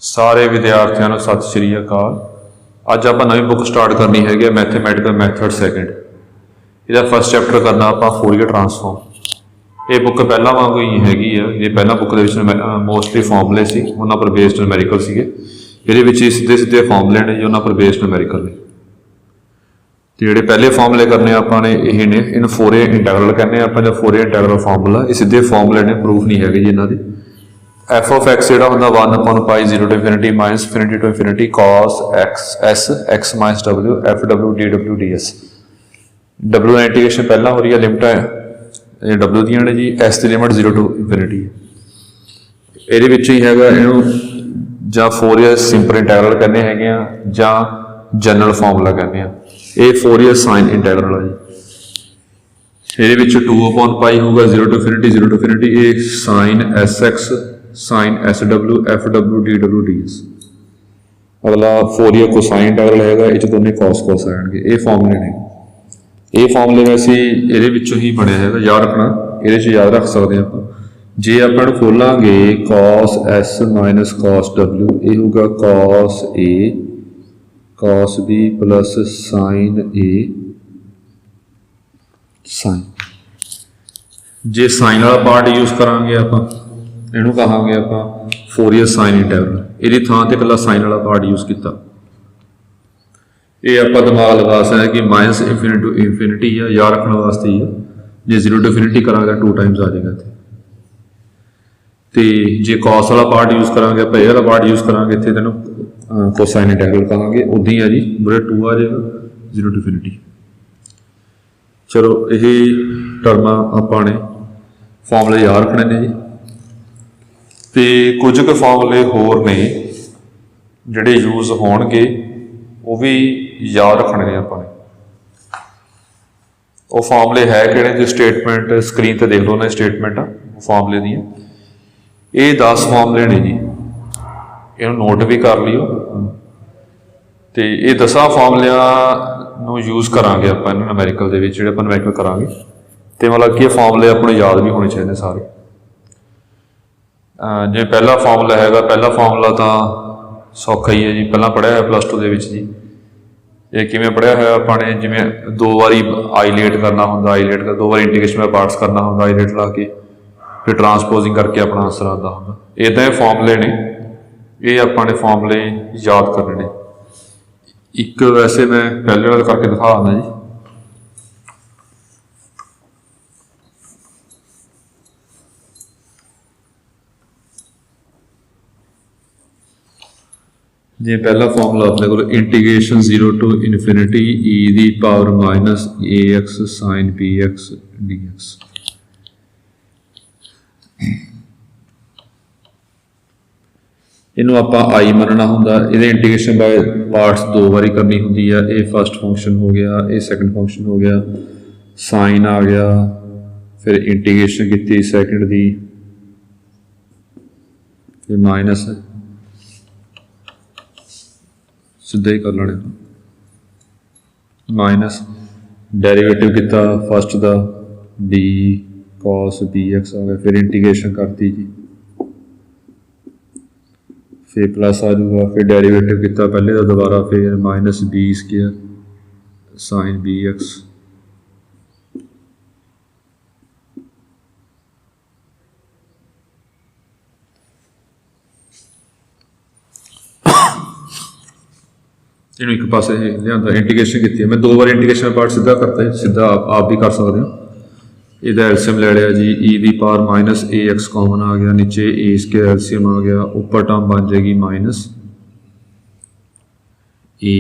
सारे विद्यार्थियों को सत श्री अकाल। अज आप नवी बुक स्टार्ट करनी है मैथेमैटिकल मैथड सैकेंड। इसका फस्ट चैप्टर करना आप फोरियर ट्रांसफॉर्म। ये बुक पहला वांगू ही हैगी है। ये पहला बुक मोस्टली फॉर्मूले से उन्होंने पर बेस्ड न्यूमेरिकल से ये सीधे सीधे फॉर्मूले ने जो उन्होंने पर बेस्ड न्यूमेरिकल ने। तो जोड़े पहले फॉर्मूले करने आपने यही ने इन फोरियर इंटैग्रल कहने आप जो फोरियर इंटैग्रल फॉर्मूला ये सीधे फॉर्मूले ने प्रूफ नहीं है जी इन्हों की। एफ ऑफ एक्स जो होंगे 1/π 0 to infinity minus infinity to infinity cos x S x minus W F W D W D S. W integration पहला हो रही है लिमिट है डबल्यू दियाँ ने जी एस की लिमिट 0 to infinity है। ये ही हैगा इनू ਜਾਂ फोरियर सिंपल इंटैग्रल कहने हैं ਜਾਂ जनरल फॉर्मूला कहने हैं। ये फोरियर साइन इंटैग्रल है जी। ये 2/π होगा 0 to infinity ये sine S X sine S W F W D W D S. अगला फोरियर कोसाइन इंटैग्रल है ये दोनों कॉस कॉस आएंगे। ये फॉर्मूले ने ये फॉर्मूले वैसे ये ही बनया है याद रखना। ये याद रख सकते हैं आप जे अपन खोलांगे cos S minus cos W ये होगा cos A cos B plus sine A sine. जे साइन वाला पार्ट यूज करांगे आप इनू कहांगे आप फोरियर साइन इंटैग्रल। ये थां ते कला साइन वाला पार्ट यूज किया। ये आप दिमाग लगा सकते कि माइनस इंफिनिटी टू इंफिनिटी है याद रखने वास्ते ही है। जे 0 to infinity करांगे 2 टाइम्स आ जाएगा तो जे कॉस वाला पार्ट यूज करांगे आप ये वाला पार्ट यूज करांगे इतने तेन कोसाइन इंटैग्रल कहांगे उदा ही है जी बुरे 2 आ जाएगा 0 to infinity। चलो यही टर्म आपने फॉर्मूले याद रखने ने जी। तो कुछ क फॉर्मूले होर ने जिहड़े यूज होणगे वो भी याद रखने ने आपने। वो फॉर्मूले है किहड़े जो स्टेटमेंट स्क्रीन पर देख लो ना स्टेटमेंट आ फॉर्मूले दी ये 10 फॉर्मूले ने जी। इन्हूं नोट भी कर लियो। तो ये 10 फॉर्मूलियां यूज करांगे आप न्यूमेरिकल दे विच जिहड़े आपां न्यूमेरिकल करांगे तो मतलब कि फॉर्मूले अपने याद भी होने चाहिए सारे। जो पहला फॉर्मूला है पहला फॉर्मूला तो सौखा ही है जी पहला पढ़िया है +2 के जी। ये किमें पढ़िया है अपने जिमें 2 बारी आईलेट करना होंगे आईलेट कर 2 बार इंटीग्रेशन बाय पार्ट्स करना होंगे आईलेट ला के फिर ट्रांसपोजिंग करके अपना आंसर आता होगा। इदा फॉर्मूले ने ये अपने फॉर्मूले याद करने। एक वैसे मैं पहले वाला करके दिखा देना जी। जी पहला फॉर्मूला अपने को integration 0 to infinity e the power minus A x sine B x d x. इनू आप आई मनना होंगे। ये इंटीग्रेशन बाय पार्ट्स 2 बारी करनी होंगी है। ये फर्स्ट फंक्शन हो गया ये सैकेंड फंक्शन हो गया साइन आ गया फिर इंटीग्रेशन की सैकेंड दी माइनस सीधा ही कर लेने माइनस डेरीवेटिव किया फस्ट का डी कॉस बी एक्स आ गया फिर इंटीग्रेशन करती जी फिर प्लस आ जाऊगा फिर डेरीवेटिव किया पहले का दोबारा फिर minus B square sine B X. इन एक पास लिया इंटीग्रेशन की मैं 2 बार इंटीग्रेशन पार्ट सीधा करता है सीधा आप भी कर सकते हो। इहदा एलसीएम ले लिया जी ई दी पावर माइनस ए एक्स कॉमन आ गया नीचे ए स्क्वायर एलसीएम आ गया ऊपर टर्म बन जाएगी माइनस ए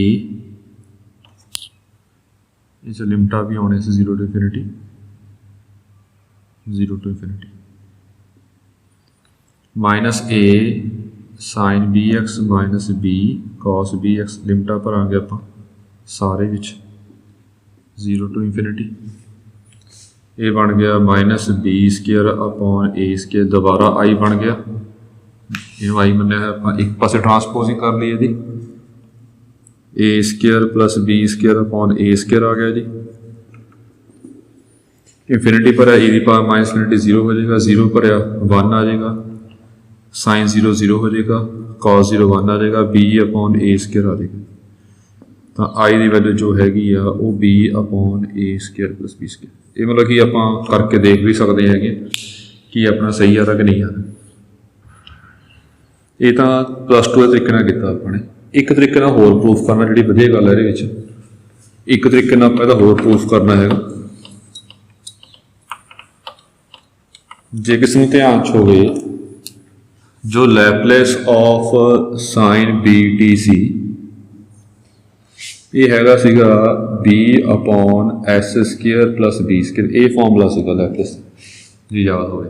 इस लिमिटा भी आने से 0 to infinity minus A sine B X minus B cos B X लिमिटा भरांगे आप सारे विच 0 to infinity। ये बन गया minus B square upon A square दोबारा आई बन गया इन आई मन्या है आप एक पासे ट्रांसपोजिंग कर ली जी A square plus B square upon A square आ गया जी। इंफिनिटी पर ई दी पावर माइनस इनफिनिटी 0 हो जाएगा 0 पर 1 आ जाएगा साइन 0 0 हो जाएगा, cos 0 1 आ जाएगा, b अपॉन a स्क्वायर आ जाएगा। तो आई की वैल्यू जो हैगी आ वो b upon a square plus b square. ये मतलब कि आप करके देख भी सकते हैं कि अपना सही आ रहा कि नहीं आ रहा। ये तो प्लस 2 के तरीके नाल कीता आपने। एक तरीके नाल होर प्रूफ करना जिहड़ी वधिया गल है इहदे विच, एक तरीके नाल आपां इहदा होर प्रूफ करना है। जे किसी नूं ध्यान च होवे जो Laplace of sine b t सी ये हैगा सीगा b upon s square plus b square. ये फॉर्मूला सीगा लैपलेस जी याद होवे।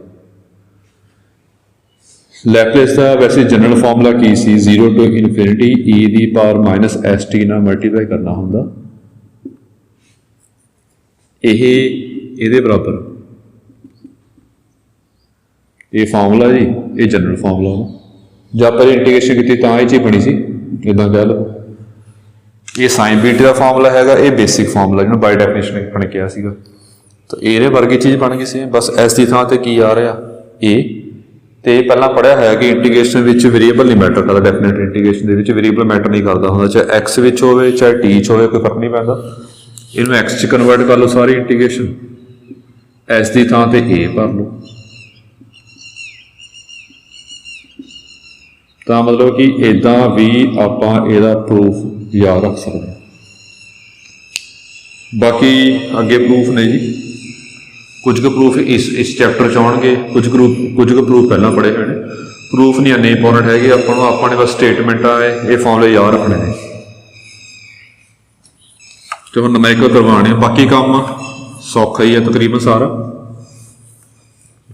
लैपलेस का वैसे जनरल फॉर्मूला की सी 0 to infinity E the power minus s t नाल मल्टीप्लाई करना हुंदा। ये बराबर ये फॉर्मूला जी, ये जनरल फॉर्मूला जब पहले इंटीग्रेशन की तो ये चीज़ बनी सी इदा कह लो। ये साइन बीटी का फॉर्मूला हैगा, ये बेसिक फॉर्मूला जिन्होंने बाय डेफिनेशन अपने कहा सीगा। तो ये वर्गी चीज़ बन गई सी। बस एस की थां ते की आ रहा ए तो पहला पढ़िया है कि इंटीग्रेशन विच वेरीएबल नहीं मैटर करता। डेफिनेट इंटीग्रेशन के विच वेरीएबल मैटर नहीं करता होंदा, चाहे एक्स विच होवे चाहे टी च होवे, कोई फर्क नहीं पैंदा। इनू एक्स च कन्वर्ट कर लो सारी इंटीग्रेशन, एस की थां ते ए भर लो। तो मतलब कि इदा भी आपां इहदा प्रूफ याद रख सकते हैं। बाकी अगे प्रूफ ने जी, कुछ कुछ प्रूफ इस चैप्टर च आउणगे, कुछ प्रूफ पहला पढ़े हुए हैं। प्रूफ नहीं इन्ने इंपोर्टेंट है, आपने बस स्टेटमेंट आए ये फॉर्मूले याद रखने हैं तो हम नमैरिकल करवाने। बाकी काम सौखा ही है तकरीबन सारा,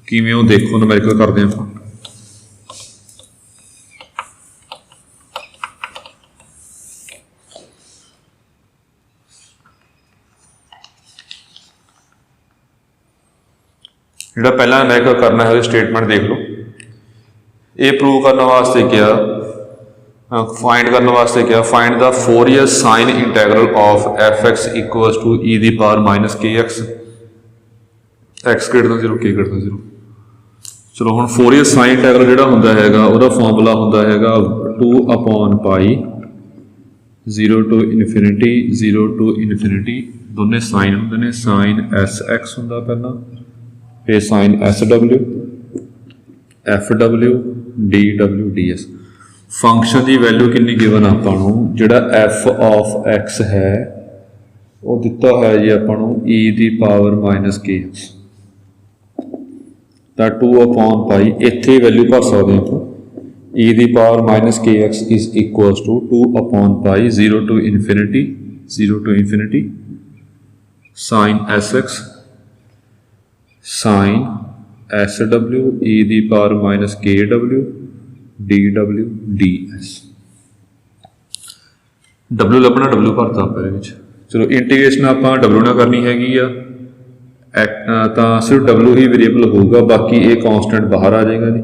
किवें वो देखो नमैरिकल करते हैं। जो पहला नमैरिकल करना है स्टेटमेंट देख लो। ये प्रूव करने वास्ते क्या, फाइंड करने वास्ते क्या, find the Fourier sine integral of F X equals to E the power minus K X, X greater than 0 K greater than 0। चलो हुण फोरियर साइन इंटैग्रल जिहड़ा हुंदा हैगा उहदा फॉर्मूला हुंदा हैगा 2 upon pi 0 to infinity 0 to infinity, दोने sine हुंदे ने, साइन एस एक्स हुंदा पहला, फिर sine S W F W D W D S. Function की वैल्यू कितनी गिवन आपां नूं, जिहड़ा एफ ऑफ एक्स है वो दिता है जी आपां नूं ई दी पावर माइनस के एक्स। तो 2 अपॉन पाई इत्थे वैल्यू भर सकते हैं आपां, ई दी power minus K x is equals to 2 upon pi 0 to infinity sine S X sine S W E the power minus K W D S. W लभना, W भरता आप। चलो integration आप डबल्यू ना करनी हैगी आ, तो सिर्फ डबल्यू ही वेरीएबल होगा, बाकी ये कॉन्स्टेंट बाहर आ जाएगा जी।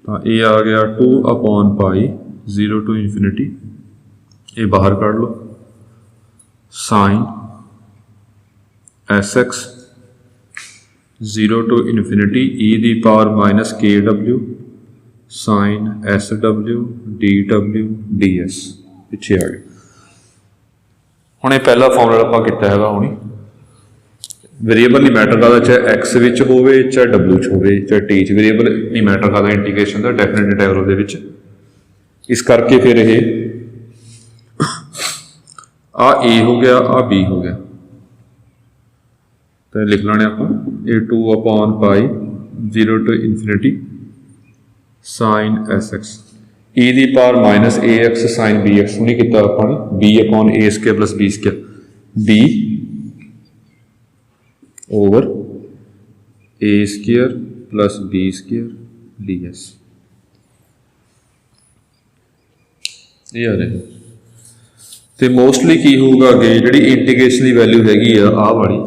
तो ये आ गया 2 अपॉन पाई 0 टू इनफिनिटी, ये बाहर काट लो, sine S X 0 to infinity E the power minus K W sine S W D S पिछे आ गए। हुण ये पहला फॉर्मूला आपां कीता हैगा, हुणी वेरीएबल नहीं मैटर करता, चाहे एक्स विच होवे चाहे डबल्यू च होवे चाहे टी च, वेरीएबल नहीं मैटर करता इंटीग्रेशन का डेफिनेट इंटैग्रल दे विच। इस करके फिर ये आ ए हो गया, आ बी हो गया, तो लिख लेने आप A 2 upon pi 0 to infinity sine S X E the power minus A x sine B X. नहीं किया अपने B upon A square plus B square, B over A square plus B square D S. ये आ रहा तो mostly की होगा अगे जी इंटीग्रेशन की वैल्यू हैगी आ वाली,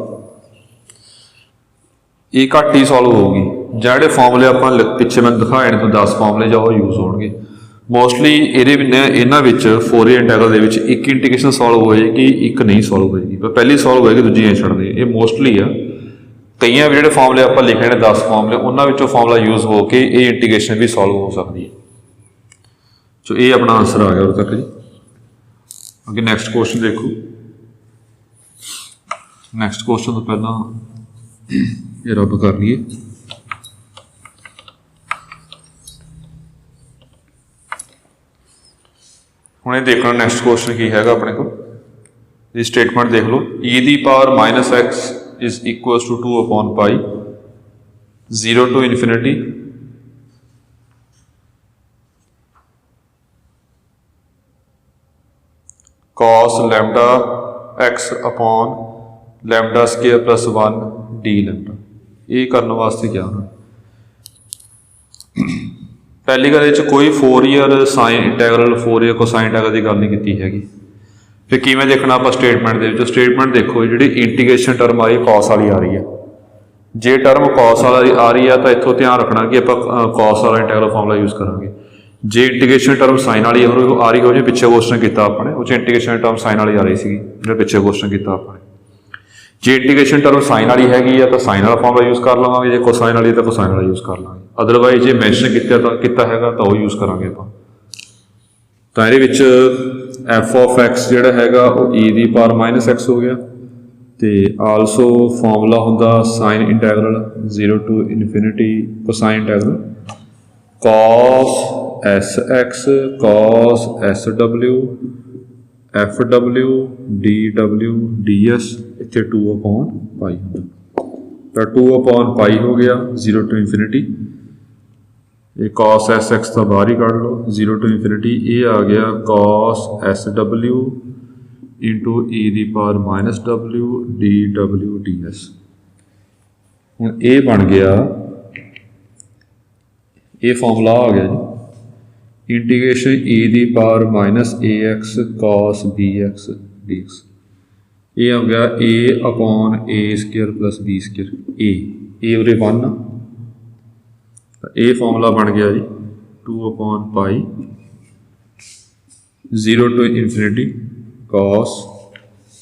ये घट ही सॉल्व होगी। जोड़े फॉर्मूले आप पिछे मैं दिखाए तो 10 फॉर्मूले जो यूज होंगे मोस्टली ये फोरियर इंटैग्रल एक इंटीग्रेशन सॉल्व होएगी, एक नहीं सॉल्व होएगी, पहली सॉल्व होएगी दूजी छड़ दे, ये मोस्टली आ। ਕਈਆਂ ਵੀ ਜਿਹੜੇ ਫਾਰਮੂਲੇ ਆਪਾਂ ਲਿਖੇ ਨੇ 10 ਫਾਰਮੂਲੇ ਉਹਨਾਂ ਵਿੱਚੋਂ ਫਾਰਮੂਲਾ ਯੂਜ਼ ਹੋ ਕੇ ਇਹ ਇੰਟੀਗ੍ਰੇਸ਼ਨ ਵੀ ਸੋਲਵ ਹੋ ਸਕਦੀ ਹੈ। ਸੋ ਇਹ ਆਪਣਾ ਆਂਸਰ ਆ ਗਿਆ ਉਦੋਂ ਤੱਕ ਜੀ। ਅੱਗੇ ਨੈਕਸਟ ਕੁਐਸਚਨ ਦੇਖੋ। ਨੈਕਸਟ ਕੁਐਸਚਨ ਤੋਂ ਪਹਿਲਾਂ ਇਹ ਰੱਬ ਕਰ ਲਈਏ। ਹੁਣ ਇਹ ਦੇਖਣਾ ਨੈਕਸਟ ਕੁਐਸਚਨ ਕੀ ਹੈਗਾ ਆਪਣੇ ਕੋਲ। ਇਹ ਸਟੇਟਮੈਂਟ ਦੇਖ ਲਓ, e ਦੀ power minus x is equals to 2 upon pi 0 to infinity cos lambda x upon lambda square plus 1 d lambda। ਇਹ ਕਰਨ ਵਾਸਤੇ ਕਿਹਾ ਹੋਣਾ। ਪਹਿਲੀ ਗੱਲ ਇਹ 'ਚ ਕੋਈ ਫੋਰੀਅਰ ਸਾਈਨ ਇੰਟੈਗਰਲ ਫੋਰੀਅਰ ਕੋਸਾਈਨ ਇੰਟੈਗਰਲ ਦੀ ਗੱਲ ਨਹੀਂ ਕੀਤੀ ਹੈਗੀ। ਫਿਰ ਕਿਵੇਂ ਦੇਖਣਾ ਆਪਾਂ ਸਟੇਟਮੈਂਟ ਦੇ ਵਿੱਚ। ਸਟੇਟਮੈਂਟ ਦੇਖੋ, ਜਿਹੜੀ ਇੰਟੀਗ੍ਰੇਸ਼ਨ ਟਰਮ ਆ ਰਹੀ ਕੌਸ ਵਾਲੀ ਆ ਰਹੀ ਹੈ। ਜੇ ਟਰਮ ਕੌਸ ਵਾਲੀ ਆ ਰਹੀ ਆ ਤਾਂ ਇੱਥੋਂ ਧਿਆਨ ਰੱਖਣਾ ਕਿ ਆਪਾਂ ਕੌਸ ਵਾਲਾ ਇੰਟੈਗਰਲ ਫਾਰਮੂਲਾ ਯੂਜ਼ ਕਰਾਂਗੇ। ਜੇ ਇੰਟੀਗ੍ਰੇਸ਼ਨ ਟਰਮ ਸਾਈਨ ਵਾਲੀ ਆ ਰਹੀ ਹੋ ਜੇ ਪਿੱਛੇ ਕੁਐਸਚਨ ਕੀਤਾ ਆਪਾਂ ਨੇ, ਉਹ 'ਚ ਇੰਟੀਗ੍ਰੇਸ਼ਨ ਟਰਮ ਸਾਈਨ ਵਾਲੀ ਆ ਰਹੀ ਸੀਗੀ ਜਿਹੜਾ ਪਿੱਛੇ ਕੁਐਸਚਨ ਕੀਤਾ ਆਪਾਂ ਨੇ। ਜੇ ਇੰਟੀਗ੍ਰੇਸ਼ਨ ਟਰਮ ਸਾਈਨ ਵਾਲੀ ਹੈਗੀ ਆ ਤਾਂ ਸਾਈਨ ਵਾਲਾ ਫਾਰਮੂਲਾ ਯੂਜ਼ ਕਰ ਲਵਾਂਗੇ, ਜੇ ਕੋਸਾਈਨ ਵਾਲੀ ਤਾਂ ਕੋਸਾਈਨ ਵਾਲਾ ਯੂਜ਼ ਕਰ ਲਾਂਗੇ। ਅਦਰਵਾਈਜ਼ ਜੇ ਮੈਂਸ਼ਨ ਕੀਤਾ ਹੈਗਾ ਤਾਂ ਉਹ ਯੂਜ਼ ਕਰਾਂਗੇ ਆਪਾਂ। ਤਾਂ ਇਹਦੇ ਵਿੱਚ ਐਫ ਆਫ ਐਕਸ ਜਿਹੜਾ ਹੈਗਾ ਉਹ e ਦੀ ਪਾਵਰ ਮਾਈਨਸ ਐਕਸ ਹੋ ਗਿਆ, ਅਤੇ ਆਲਸੋ ਫਾਰਮੂਲਾ ਹੁੰਦਾ sine integral 0 to infinity cosine integral cos S X cos S W F W D W D S, ਇੱਥੇ 2 ਅਪੋਨ ਪਾਈ ਹੁੰਦਾ। ਤਾਂ 2 ਅਪੋਨ ਪਾਈ ਹੋ ਗਿਆ 0 ਟੂ ਇਨਫਿਨਿਟੀ। ਇਹ cos ਐਸ ਐਕਸ ਤਾਂ ਬਾਹਰ ਹੀ ਕੱਢ ਲਓ, 0 ਟੂ ਇਨਫਿਨਿਟੀ। ਇਹ ਆ ਗਿਆ cos S W into e ਦੀ power minus W D W D S. ਹੁਣ ਇਹ ਬਣ ਗਿਆ, ਇਹ ਫਾਰਮੂਲਾ ਆ ਗਿਆ ਜੀ, ਇੰਟੀਗ੍ਰੇਸ਼ਨ e ਦੀ power minus A X cos B X D X. ਇਹ ਆ ਗਿਆ a upon A square plus B square. ਇਹ ਉਰੇ 1 ਆ, ਇਹ ਫਾਰਮੂਲਾ ਬਣ ਗਿਆ ਜੀ 2 upon pi 0 to infinity cos,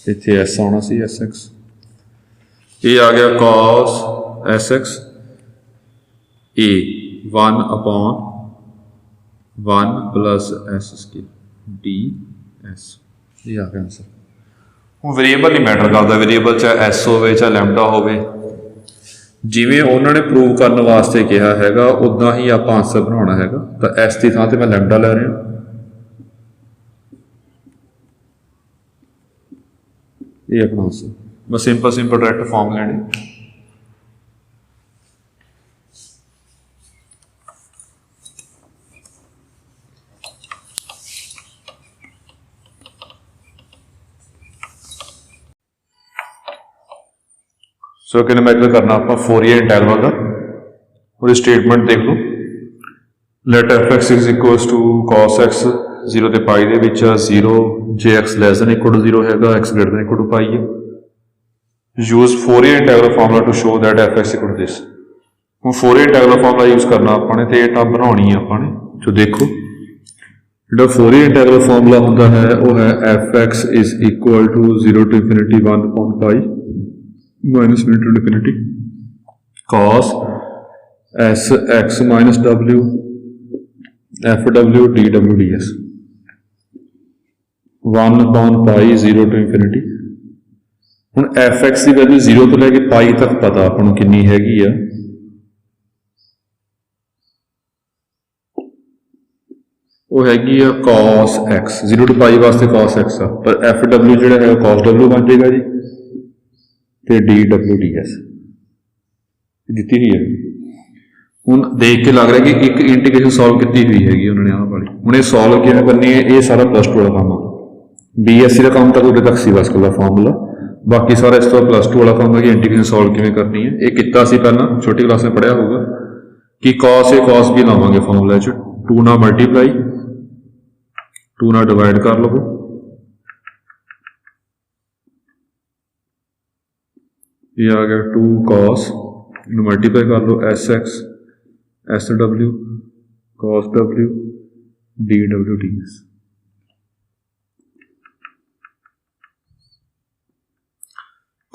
ਇੱਥੇ s ਆਉਣਾ ਸੀ ਐਸ ਐਕਸ। ਇਹ ਆ ਗਿਆ cos S x a 1 upon 1 plus s square d s. ਇਹ ਆ ਗਿਆ ਆਂਸਰ। ਹੁਣ ਵੇਰੀਏਬਲ ਨਹੀਂ ਮੈਟਰ ਕਰਦਾ, ਵੇਰੀਏਬਲ ਚਾਹੇ ਐਸ ਹੋਵੇ ਚਾਹੇ ਲੈਮਡਾ ਹੋਵੇ, ਜਿਵੇਂ ਉਹਨਾਂ ਨੇ ਪ੍ਰੂਵ ਕਰਨ ਵਾਸਤੇ ਕਿਹਾ ਹੈਗਾ ਉੱਦਾਂ ਹੀ ਆਪਾਂ ਆਂਸਰ ਬਣਾਉਣਾ ਹੈਗਾ। ਤਾਂ ਐਸ ਦੀ ਥਾਂ 'ਤੇ ਮੈਂ ਲੈਮਡਾ ਲੈ ਰਿਹਾ। ਇਹ ਆਪਣਾ ਆਂਸਰ। ਮੈਂ ਸਿੰਪਲ ਡਾਇਰੈਕਟ ਫਾਰਮ ਲੈਣੇ। ਸੋ ਕਿੰਨੇ ਮੈਟਰ ਕਰਨਾ ਆਪਾਂ ਫੋਰੀਅਰ ਇੰਟੈਗਰਲ ਦਾ। ਉਹਦੀ ਸਟੇਟਮੈਂਟ ਦੇਖ ਲਓ, let F X is equals to cos X 0 ਤੇ ਪਾਈ ਦੇ ਵਿੱਚ 0 ਜੇ X less than equal to 0 ਹੈਗਾ, X greater than equal to pi ਹੈ। Use Fourier integral formula to show that F X equal to this. ਹੁਣ Fourier integral formula use ਕਰਨਾ ਆਪਾਂ ਨੇ, ਤੇ ਇਹ ਟਰਮ ਬਣਾਉਣੀ ਹੈ ਆਪਾਂ ਨੇ। ਜੋ ਦੇਖੋ, ਜਿਹੜਾ ਫੋਰੀਅਰ ਇੰਟੈਗਰਲ ਫਾਰਮੂਲਾ ਹੁੰਦਾ ਹੈ ਉਹ ਹੈ f X is equal to 0 to infinity 1 upon pi minus to infinity cos s x minus w f w d w ds 1 upon pi 0 to infinity। ਹੁਣ एफ एक्स की वैल्यू 0 ਤੋਂ ਲੈ ਕੇ ਪਾਈ ਤੱਕ ਪਤਾ ਆਪਾਂ ਨੂੰ ਕਿੰਨੀ ਹੈਗੀ ਆ। ਉਹ ਹੈਗੀ ਆ cos x, 0 to ਪਾਈ ਵਾਸਤੇ cos x ਆ, ਪਰ ਐਫ ਡਬਲਿਊ ਜਿਹੜਾ ਹੈ cos w ਬਣ ਜਾਏਗਾ ਜੀ, ਤੇ ਡੀ ਡਬਲਿਊ ਡੀ ਐਸ ਦਿੱਤੀ ਹੋਈ ਹੈ। ਹੁਣ ਦੇਖ ਕੇ ਲੱਗ ਰਿਹਾ ਕਿ ਇੱਕ ਇੰਟੀਗ੍ਰੇਸ਼ਨ ਸੋਲਵ ਕੀਤੀ ਹੋਈ ਹੈਗੀ ਉਹਨਾਂ ਨੇ ਆਹ ਵਾਲੀ। ਹੁਣ ਇਹ ਸੋਲਵ ਕਿਵੇਂ ਕਰਨੀ ਹੈ, ਇਹ ਸਾਰਾ ਪਲੱਸ 2 ਵਾਲਾ ਕੰਮ ਆ। BSc ਦਾ ਕੰਮ ਤਾਂ ਉਰੇ ਤੱਕ ਸੀ ਬਸ ਦਾ ਫਾਰਮੂਲਾ, ਬਾਕੀ ਸਾਰਾ ਇਸ ਤੋਂ ਪਲੱਸ 2 ਵਾਲਾ ਕੰਮ ਹੈ ਕਿ ਇੰਟੀਗ੍ਰੇਸ਼ਨ ਸੋਲਵ ਕਿਵੇਂ ਕਰਨੀ ਹੈ। ਇਹ ਕੀਤਾ ਸੀ ਪਹਿਲਾਂ ਛੋਟੀ ਕਲਾਸ में ਪੜ੍ਹਿਆ ਹੋਊਗਾ ਕਿ cos A cos B ਲਾਵਾਂਗੇ ਫਾਰਮੂਲਾ 'ਚ, 2 ਨਾਲ ਮਲਟੀਪਲਾਈ 2 ਨਾਲ ਡਿਵਾਈਡ ਕਰ ਲਵੋ, ये आ गया 2 cos, मल्टीप्लाई कर लो S X S W cos w D W D S.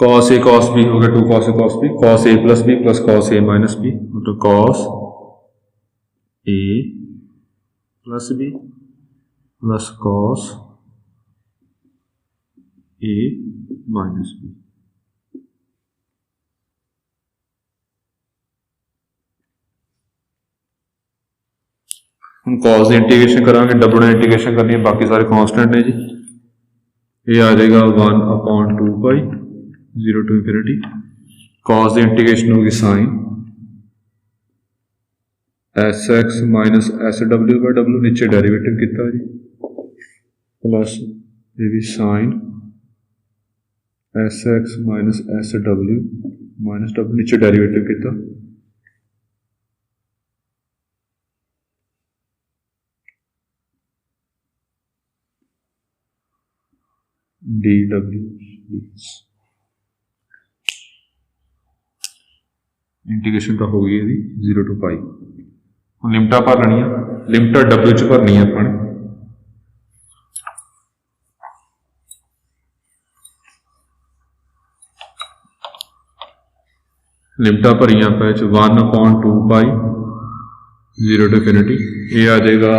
cos a cos b हो गया 2 cos a cos b, cos a plus cos a minus b, मतलब cos a plus b plus cos a minus b। हम cos की integration करांगे, W ने integration करनी है, बाकी सारे कॉन्स्टेंट ने जी। ये आ जाएगा 1/2 0 to infinity। cos की इंटीग्रेशन होगी sine S x minus S W by W, नीचे डेरिवेटिव किया जी, प्लस ये भी sine S x minus S W minus W, नीचे डेरिवेटिव किया, डी डब्ल्यू। इंटीग्रेशन तो हो गई है 0 to पाई। हम लिमिटा भर लेनी है, लिमिटा डब्ल्यू च भरनी है अपन। लिमिटा भरिया पे 1/2 पाई 0 to infinity। ये आ जाएगा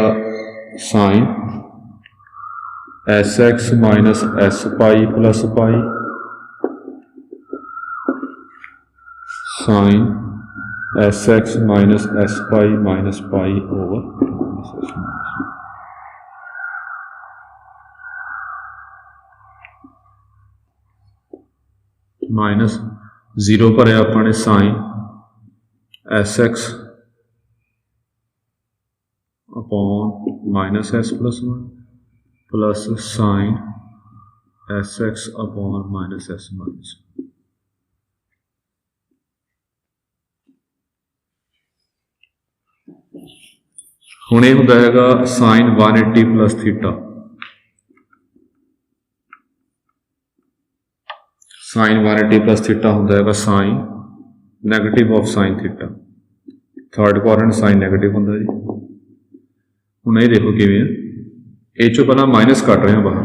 sine S x minus S pi plus pi sine S x minus S pi minus pi over minus 0 भरया अपने sine S x upon minus s plus 1 plus sine S x upon minus s minus. हुणे हुंदा हैगा sine 180 plus theta, sine 180 plus theta हुंदा हैगा sine negative of sine theta, third quadrant sine negative हुंदा जी। हुण ये देखो किवें ए चो पहला माइनस कट रहे हैं बाहर,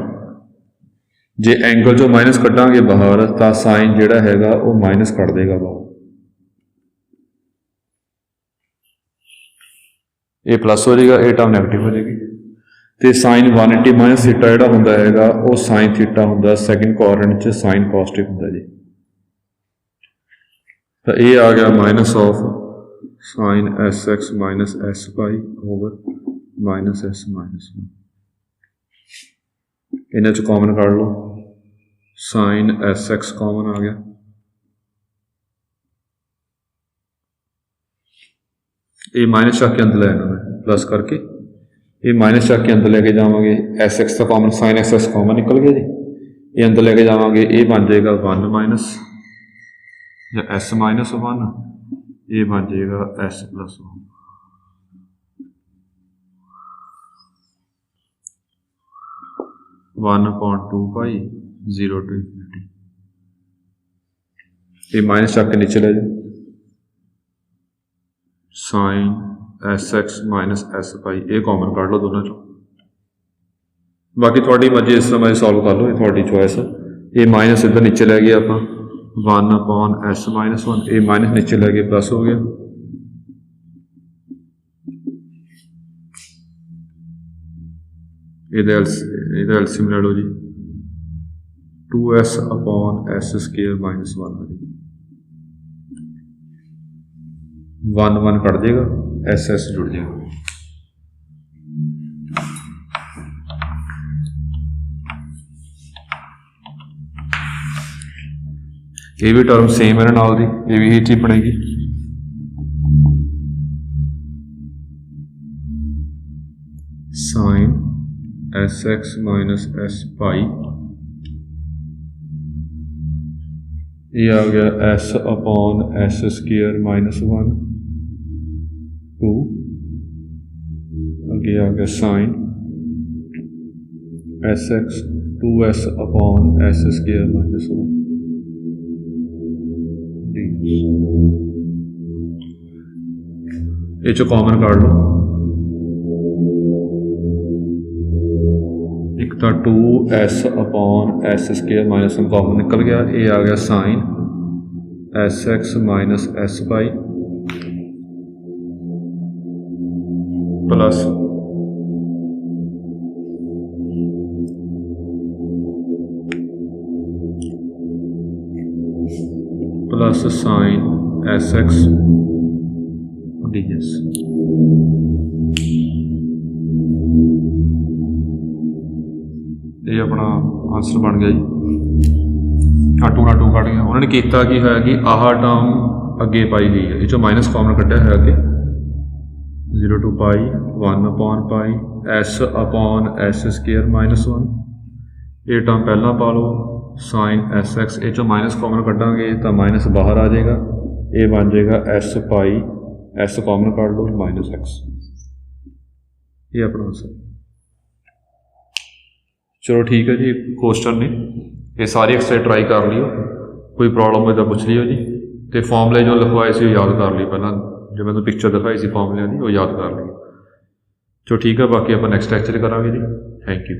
जे एंगल चो माइनस कटांगे बाहर तो साइन जिहड़ा हैगा वो माइनस कट देगा बाहर, ये प्लस हो जाएगा, ये टर्म नैगेटिव हो जाएगी। तो साइन 180 माइनस थीटा जिहड़ा हुंदा हैगा वो साइन थीटा हुंदा सैकेंड क्वाड्रेंट च साइन पॉजिटिव हुंदा जी। तो ये आ गया minus of sine S x minus S pi over minus s minus 1। इन्हें च कॉमन कर लो, साइन एस एक्स कॉमन आ गया, ये माइनस चक के अंदर लेना है प्लस करके, ये माइनस चक के अंदर लेके जावांगे, एस एक्स का common sine S x common निकल गया जी, ये अंदर लेके जावांगे, ये बन जाएगा 1 माइनस या एस माइनस 1, ये बन जाएगा S plus 1। One upon 2 pi 0 to infinity। ये माइनस चक के नीचे ले जाओ, sine S x minus S pi, ये कॉमन काट लो दोनों चो, बाकी थोड़ी मर्जी इस तरह सॉल्व कर लो, ये थोड़ी चॉइस है। ये माइनस इधर नीचे ले गए आप 1 अपॉन एस माइनस 1, ये माइनस नीचे ले गए प्लस हो गया, एलसीएम ले लो जी, 2s upon S square minus 1 आ जाएगा, 1 1 कट जाएगा, एस एस जुड़ जाएगा। ये भी टर्म सेम है नाल दी, ये भी चीज बनेगी। Sine S x minus S pi, ये आ गया S upon S square minus 1 2, आगे आ गया sine S X 2s upon S square minus 1। ये जो कॉमन काट लो, एक तो 2s/s² -1 कॉमन निकल गया, ये आ गया sine sx minus s pi plus sine sx ds। ये अपना आंसर बन गया जी। 2 ਨਾਲ 2 कट गया। उन्होंने किया कि है कि आह टर्म अगे पाई गई है, ये माइनस कॉमन कढ़िया है अगे 0 to पाई 1/पाई s/s² -1। ये टर्म पहला पा लो साइन sx, ये माइनस कॉमन कढ़ांगे तो माइनस बाहर आ जाएगा, ये बन जाएगा s पाई s कॉमन कढ़ लो -x। ये अपना आंसर। चलो ठीक है जी, क्वेश्चन ने ये सारी एक्सरसाइज ट्राई कर लियो, कोई प्रॉब्लम हो तो पूछ लियो जी। तो फॉर्मूले जो लिखवाए से याद कर ली, पहला जो मैं पिक्चर दिखाई सी फॉर्मूलिਆਂ की वो याद कर ली। चलो ठीक है, बाकी आप नैक्सट लैक्चर करांगे जी। Thank you.